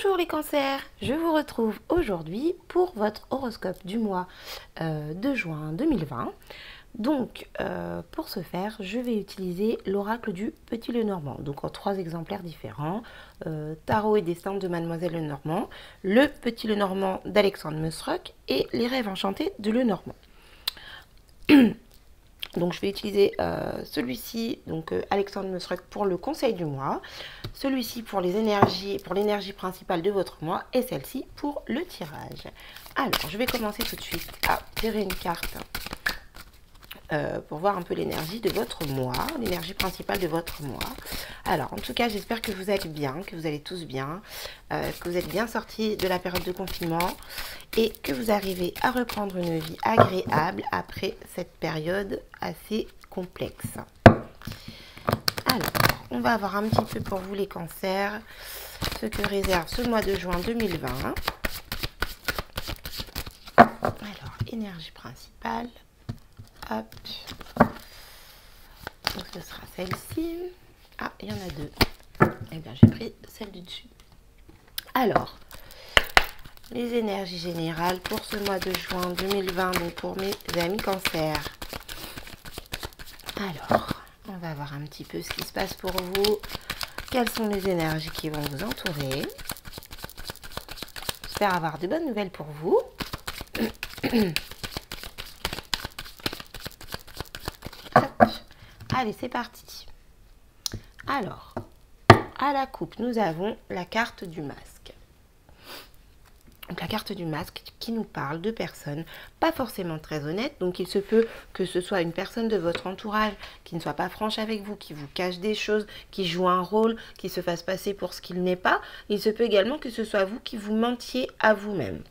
Bonjour les cancers, je vous retrouve aujourd'hui pour votre horoscope du mois de juin 2020. Donc pour ce faire, je vais utiliser l'oracle du Petit Lenormand, donc en 3 exemplaires différents, Tarot et Destin de Mademoiselle Lenormand, le Petit Lenormand d'Alexandre Musrock et les Rêves Enchantés de Lenormand. Donc je vais utiliser celui-ci, donc Alexandre Musrock pour le conseil du mois, celui-ci pour les énergies, pour l'énergie principale de votre mois et celle-ci pour le tirage. Alors je vais commencer tout de suite à tirer une carte pour voir un peu l'énergie de votre mois, l'énergie principale de votre mois. Alors en tout cas j'espère que vous allez bien, que vous allez tous bien, que vous êtes bien sortis de la période de confinement et que vous arrivez à reprendre une vie agréable après cette période assez complexe. Alors, on va voir un petit peu pour vous les cancers, ce que réserve ce mois de juin 2020. Alors, énergie principale. Hop. Donc, ce sera celle-ci. Ah, il y en a deux. Eh bien, j'ai pris celle du dessus. Alors, les énergies générales pour ce mois de juin 2020, donc pour mes amis cancers. Alors, on va voir un petit peu ce qui se passe pour vous. Quelles sont les énergies qui vont vous entourer. J'espère avoir de bonnes nouvelles pour vous. Hop. Allez, c'est parti. Alors, à la coupe, nous avons la carte du masque. Donc la carte du masque qui nous parle de personnes pas forcément très honnêtes. Donc il se peut que ce soit une personne de votre entourage qui ne soit pas franche avec vous, qui vous cache des choses, qui joue un rôle, qui se fasse passer pour ce qu'il n'est pas. Il se peut également que ce soit vous qui vous mentiez à vous-même.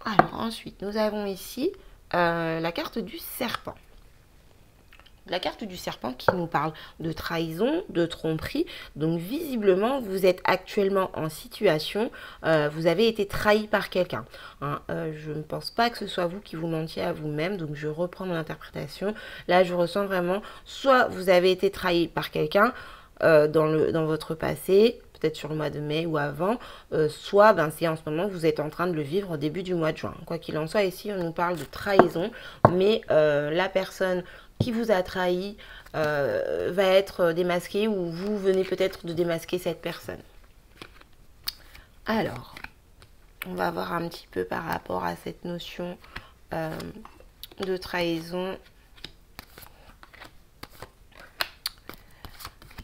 Alors ensuite, nous avons ici la carte du serpent. La carte du serpent qui nous parle de trahison, de tromperie. Donc visiblement, vous êtes actuellement en situation, vous avez été trahi par quelqu'un. Hein, je ne pense pas que ce soit vous qui vous mentiez à vous-même, donc je reprends mon interprétation. Là, je ressens vraiment, soit vous avez été trahi par quelqu'un dans votre passé, peut-être sur le mois de mai ou avant, soit c'est en ce moment que vous êtes en train de le vivre au début du mois de juin. Quoi qu'il en soit, ici, on nous parle de trahison, mais la personne qui vous a trahi va être démasqué ou vous venez peut-être de démasquer cette personne. Alors, on va voir un petit peu par rapport à cette notion de trahison.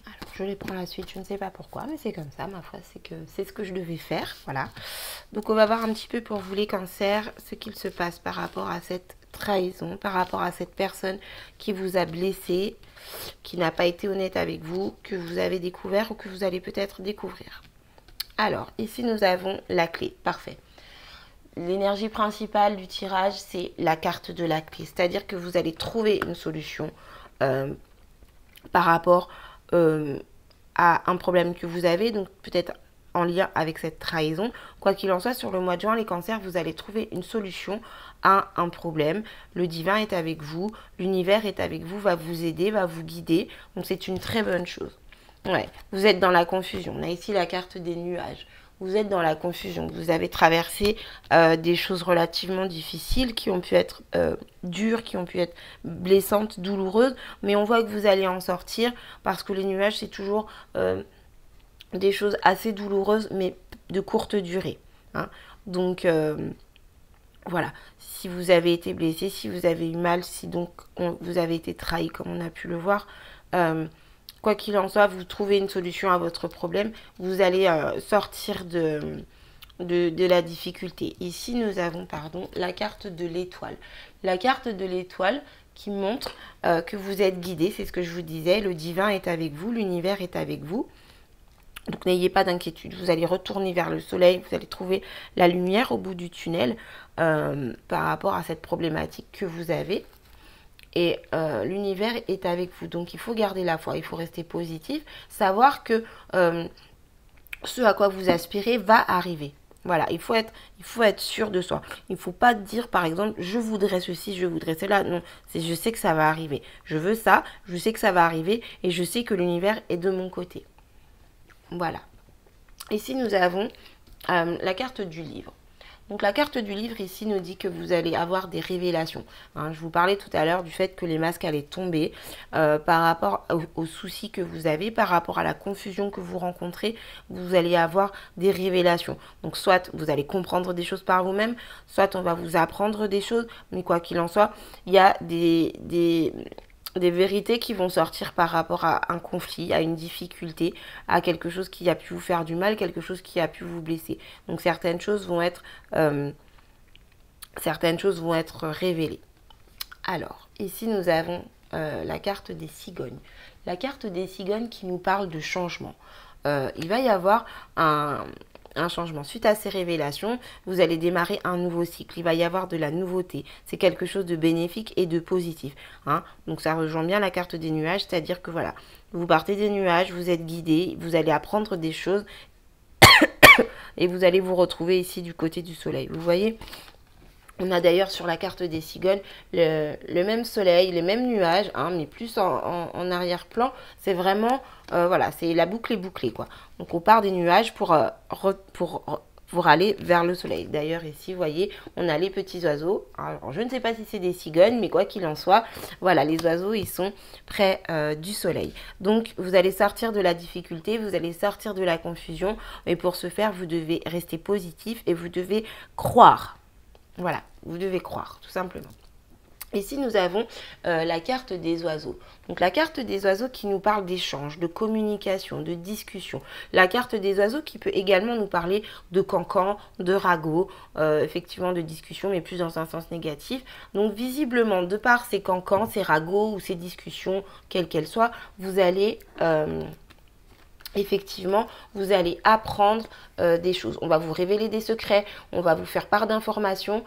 Alors, je les prends la suite, je ne sais pas pourquoi, mais c'est comme ça, ma foi, c'est ce que je devais faire, voilà. Donc, on va voir un petit peu pour vous les cancers, ce qu'il se passe par rapport à cette trahison, par rapport à cette personne qui vous a blessé, qui n'a pas été honnête avec vous, que vous avez découvert ou que vous allez peut-être découvrir. Alors, ici nous avons la clé, parfait. L'énergie principale du tirage, c'est la carte de la clé, c'est-à-dire que vous allez trouver une solution par rapport à un problème que vous avez, donc peut-être en lien avec cette trahison. Quoi qu'il en soit, sur le mois de juin, les cancers, vous allez trouver une solution à un problème. Le divin est avec vous, l'univers est avec vous, va vous aider, va vous guider. Donc c'est une très bonne chose. Ouais, vous êtes dans la confusion. On a ici la carte des nuages. Vous êtes dans la confusion. Vous avez traversé des choses relativement difficiles qui ont pu être dures, qui ont pu être blessantes, douloureuses. Mais on voit que vous allez en sortir parce que les nuages, c'est toujours des choses assez douloureuses, mais de courte durée. Hein. Donc, voilà. Si vous avez été blessé, si vous avez eu mal, si donc vous avez été trahi, comme on a pu le voir, quoi qu'il en soit, vous trouvez une solution à votre problème. Vous allez sortir de la difficulté. Ici, nous avons, la carte de l'étoile. La carte de l'étoile qui montre que vous êtes guidé, c'est ce que je vous disais. Le divin est avec vous, l'univers est avec vous. Donc n'ayez pas d'inquiétude, vous allez retourner vers le soleil, vous allez trouver la lumière au bout du tunnel par rapport à cette problématique que vous avez. Et l'univers est avec vous, donc il faut garder la foi, il faut rester positif, savoir que ce à quoi vous aspirez va arriver. Voilà, il faut être sûr de soi. Il ne faut pas dire, par exemple, je voudrais ceci, je voudrais cela. Non, c'est je sais que ça va arriver. Je veux ça, je sais que ça va arriver et je sais que l'univers est de mon côté. Voilà. Ici, nous avons la carte du livre. Donc la carte du livre ici nous dit que vous allez avoir des révélations. Hein, je vous parlais tout à l'heure du fait que les masques allaient tomber par rapport aux soucis que vous avez, par rapport à la confusion que vous rencontrez, vous allez avoir des révélations. Donc soit vous allez comprendre des choses par vous-même, soit on va vous apprendre des choses, mais quoi qu'il en soit, il y a des vérités qui vont sortir par rapport à un conflit, à une difficulté, à quelque chose qui a pu vous faire du mal, quelque chose qui a pu vous blesser. Donc certaines choses vont être révélées. Alors, ici nous avons la carte des cigognes. La carte des cigognes qui nous parle de changement. Il va y avoir un changement. Suite à ces révélations, vous allez démarrer un nouveau cycle. Il va y avoir de la nouveauté. C'est quelque chose de bénéfique et de positif. Hein. Donc ça rejoint bien la carte des nuages, c'est-à-dire que voilà, vous partez des nuages, vous êtes guidé, vous allez apprendre des choses et vous allez vous retrouver ici du côté du soleil. Vous voyez ? On a d'ailleurs sur la carte des cigognes le même soleil, les mêmes nuages, hein, mais plus en arrière-plan. C'est vraiment, voilà, c'est la boucle est bouclée, quoi. Donc on part des nuages pour aller vers le soleil. D'ailleurs ici, vous voyez, on a les petits oiseaux. Alors je ne sais pas si c'est des cigognes, mais quoi qu'il en soit, voilà, les oiseaux, ils sont près du soleil. Donc vous allez sortir de la difficulté, vous allez sortir de la confusion. Mais pour ce faire, vous devez rester positif et vous devez croire. Voilà, vous devez croire, tout simplement. Ici, nous avons la carte des oiseaux. Donc, la carte des oiseaux qui nous parle d'échange, de communication, de discussion. La carte des oiseaux qui peut également nous parler de cancan, de ragot, effectivement de discussion, mais plus dans un sens négatif. Donc, visiblement, de par ces cancans, ces ragots ou ces discussions, quelles qu'elles soient, vous allez... effectivement, vous allez apprendre des choses. On va vous révéler des secrets, on va vous faire part d'informations.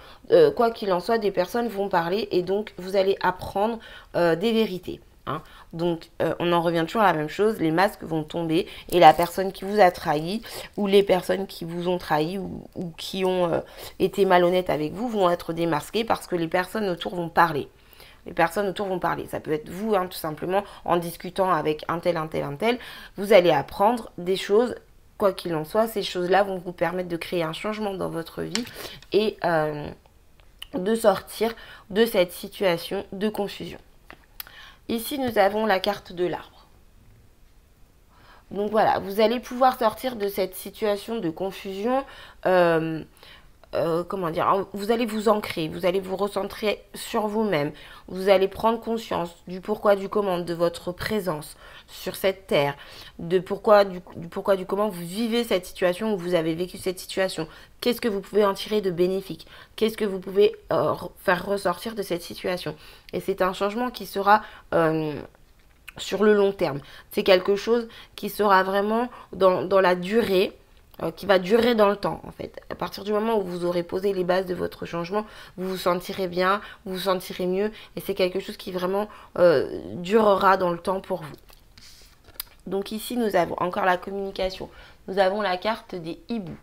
Quoi qu'il en soit, des personnes vont parler et donc vous allez apprendre des vérités. Hein. Donc, on en revient toujours à la même chose. Les masques vont tomber et la personne qui vous a trahi ou les personnes qui vous ont trahi ou qui ont été malhonnêtes avec vous vont être démasquées parce que les personnes autour vont parler. Les personnes autour vont parler. Ça peut être vous, hein, tout simplement, en discutant avec un tel. Vous allez apprendre des choses, quoi qu'il en soit. Ces choses-là vont vous permettre de créer un changement dans votre vie et de sortir de cette situation de confusion. Ici, nous avons la carte de l'arbre. Donc voilà, vous allez pouvoir sortir de cette situation de confusion. Comment dire, vous allez vous ancrer, vous allez vous recentrer sur vous-même, vous allez prendre conscience du pourquoi, du comment, de votre présence sur cette terre, de pourquoi, du comment vous vivez cette situation, où vous avez vécu cette situation, qu'est-ce que vous pouvez en tirer de bénéfique, qu'est-ce que vous pouvez faire ressortir de cette situation. Et c'est un changement qui sera... sur le long terme. C'est quelque chose qui sera vraiment dans la durée, qui va durer dans le temps en fait. À partir du moment où vous aurez posé les bases de votre changement, vous vous sentirez bien, vous vous sentirez mieux et c'est quelque chose qui vraiment durera dans le temps pour vous. Donc ici nous avons encore la communication, nous avons la carte des hiboux.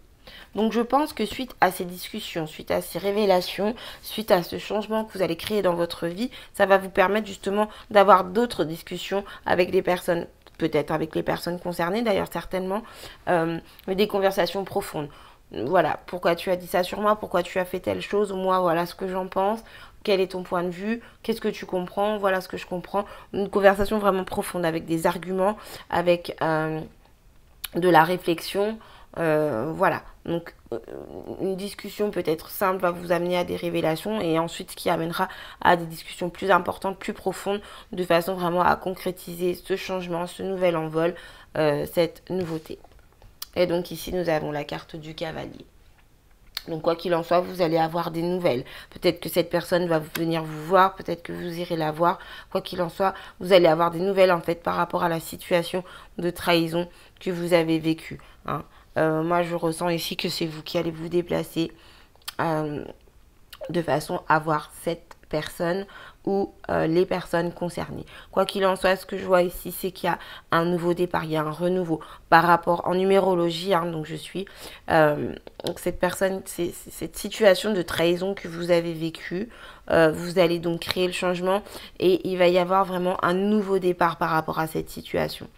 Donc je pense que suite à ces discussions, suite à ces révélations, suite à ce changement que vous allez créer dans votre vie, ça va vous permettre justement d'avoir d'autres discussions avec des personnes, peut-être avec les personnes concernées d'ailleurs certainement, mais des conversations profondes. Voilà, pourquoi tu as dit ça sur moi, pourquoi tu as fait telle chose, moi voilà ce que j'en pense, quel est ton point de vue, qu'est-ce que tu comprends, voilà ce que je comprends. Une conversation vraiment profonde avec des arguments, avec de la réflexion. Voilà, donc une discussion peut-être simple va vous amener à des révélations et ensuite ce qui amènera à des discussions plus importantes, plus profondes, de façon vraiment à concrétiser ce changement, ce nouvel envol, cette nouveauté. Et donc ici nous avons la carte du cavalier. Donc quoi qu'il en soit, vous allez avoir des nouvelles. Peut-être que cette personne va venir vous voir, peut-être que vous irez la voir. Quoi qu'il en soit, vous allez avoir des nouvelles en fait par rapport à la situation de trahison que vous avez vécue. Hein. Moi je ressens ici que c'est vous qui allez vous déplacer de façon à voir cette personne ou les personnes concernées. Quoi qu'il en soit, ce que je vois ici, c'est qu'il y a un nouveau départ, il y a un renouveau par rapport en numérologie. Hein, donc je suis donc cette personne, cette situation de trahison que vous avez vécue, vous allez donc créer le changement et il va y avoir vraiment un nouveau départ par rapport à cette situation.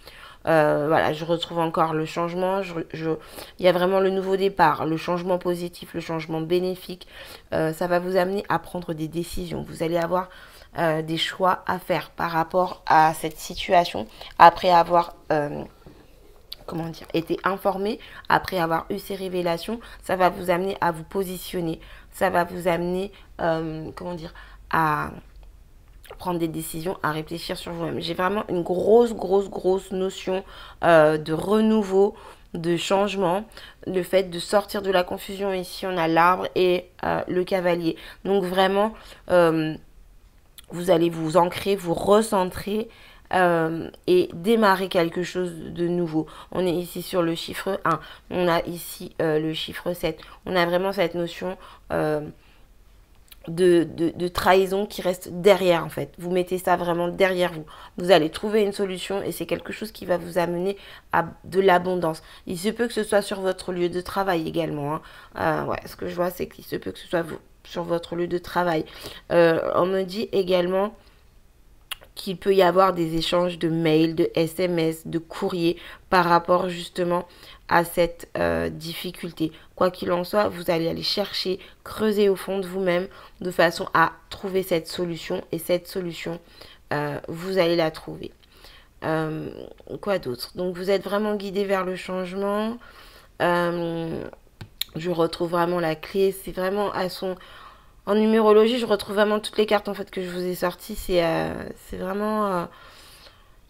Voilà, je retrouve encore le changement. Il y a vraiment le nouveau départ, le changement positif, le changement bénéfique. Ça va vous amener à prendre des décisions. Vous allez avoir des choix à faire par rapport à cette situation après avoir comment dire, été informé, après avoir eu ces révélations. Ça va vous amener à vous positionner, ça va vous amener comment dire, à prendre des décisions, à réfléchir sur vous-même. J'ai vraiment une grosse notion de renouveau, de changement, le fait de sortir de la confusion. Ici on a l'arbre et le cavalier, donc vraiment vous allez vous ancrer, vous recentrer et démarrer quelque chose de nouveau. On est ici sur le chiffre 1, on a ici le chiffre 7, on a vraiment cette notion de trahison qui reste derrière en fait. Vous mettez ça vraiment derrière vous. Vous allez trouver une solution et c'est quelque chose qui va vous amener à de l'abondance. Il se peut que ce soit sur votre lieu de travail également. Ouais, ce que je vois, c'est qu'il se peut que ce soit sur votre lieu de travail. On me dit également qu'il peut y avoir des échanges de mails, de SMS, de courriers par rapport justement à cette difficulté. Quoi qu'il en soit, vous allez aller chercher, creuser au fond de vous-même de façon à trouver cette solution. Et cette solution, vous allez la trouver. Quoi d'autre? Donc vous êtes vraiment guidé vers le changement. Je retrouve vraiment la clé. C'est vraiment à son... En numérologie, je retrouve vraiment toutes les cartes en fait que je vous ai sorties. C'est vraiment...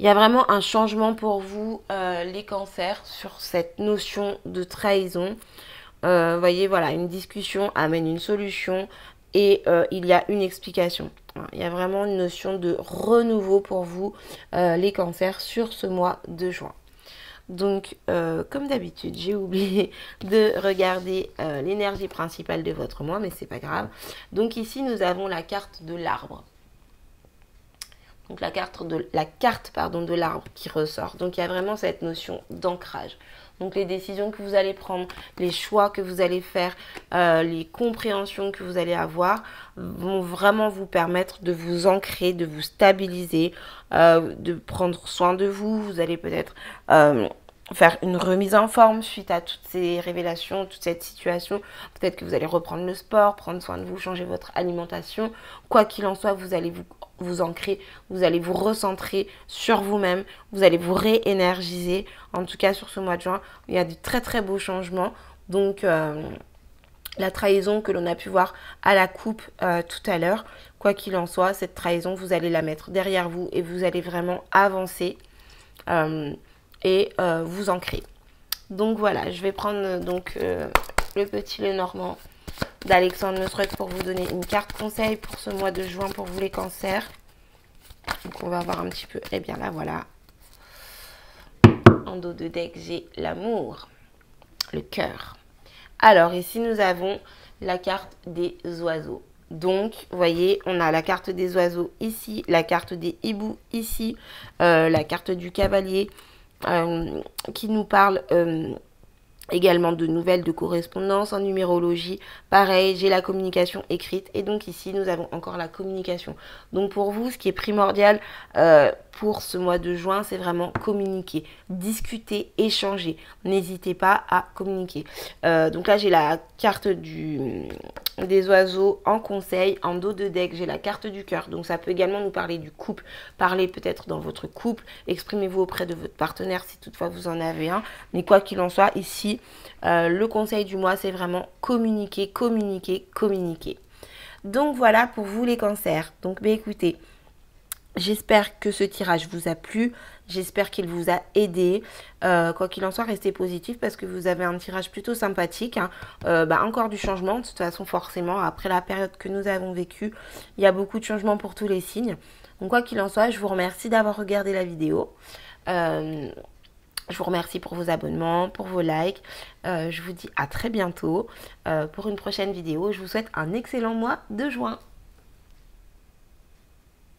il y a vraiment un changement pour vous, les cancers, sur cette notion de trahison. Voyez, voilà, une discussion amène une solution et il y a une explication. Il y a vraiment une notion de renouveau pour vous, les cancers, sur ce mois de juin. Donc, comme d'habitude, j'ai oublié de regarder l'énergie principale de votre mois, mais c'est pas grave. Donc ici, nous avons la carte de l'arbre. Donc la carte de l'arbre qui ressort. Donc il y a vraiment cette notion d'ancrage. Donc les décisions que vous allez prendre, les choix que vous allez faire, les compréhensions que vous allez avoir vont vraiment vous permettre de vous ancrer, de vous stabiliser, de prendre soin de vous. Vous allez peut-être faire une remise en forme suite à toutes ces révélations, toute cette situation. Peut-être que vous allez reprendre le sport, prendre soin de vous, changer votre alimentation. Quoi qu'il en soit, vous allez vous ancrer, vous allez vous recentrer sur vous-même, vous allez vous réénergiser. En tout cas, sur ce mois de juin, il y a de très beaux changements. Donc, la trahison que l'on a pu voir à la coupe tout à l'heure, quoi qu'il en soit, cette trahison, vous allez la mettre derrière vous et vous allez vraiment avancer et vous ancrer. Donc voilà, je vais prendre donc le petit Lenormand d'Alexandre Nosrec pour vous donner une carte conseil pour ce mois de juin pour vous les cancers. Donc on va voir un petit peu, et bien là voilà, en dos de deck j'ai l'amour, le cœur. Alors ici nous avons la carte des oiseaux. Donc vous voyez, on a la carte des oiseaux ici, la carte des hiboux ici, la carte du cavalier qui nous parle également de nouvelles, de correspondance en numérologie. Pareil, j'ai la communication écrite et donc ici nous avons encore la communication. Donc pour vous, ce qui est primordial pour ce mois de juin, c'est vraiment communiquer, discuter, échanger. N'hésitez pas à communiquer. Donc là, j'ai la carte des oiseaux en conseil, en dos de deck, j'ai la carte du cœur. Donc ça peut également nous parler du couple. Parlez peut-être dans votre couple, exprimez-vous auprès de votre partenaire si toutefois vous en avez un. Mais quoi qu'il en soit, ici, le conseil du mois, c'est vraiment communiquer, communiquer, communiquer. Donc voilà pour vous les cancers. Donc écoutez, j'espère que ce tirage vous a plu. J'espère qu'il vous a aidé. Quoi qu'il en soit, restez positif parce que vous avez un tirage plutôt sympathique. Hein. Encore du changement. De toute façon, forcément, après la période que nous avons vécue, il y a beaucoup de changements pour tous les signes. Donc quoi qu'il en soit, je vous remercie d'avoir regardé la vidéo. Je vous remercie pour vos abonnements, pour vos likes. Je vous dis à très bientôt pour une prochaine vidéo. Je vous souhaite un excellent mois de juin.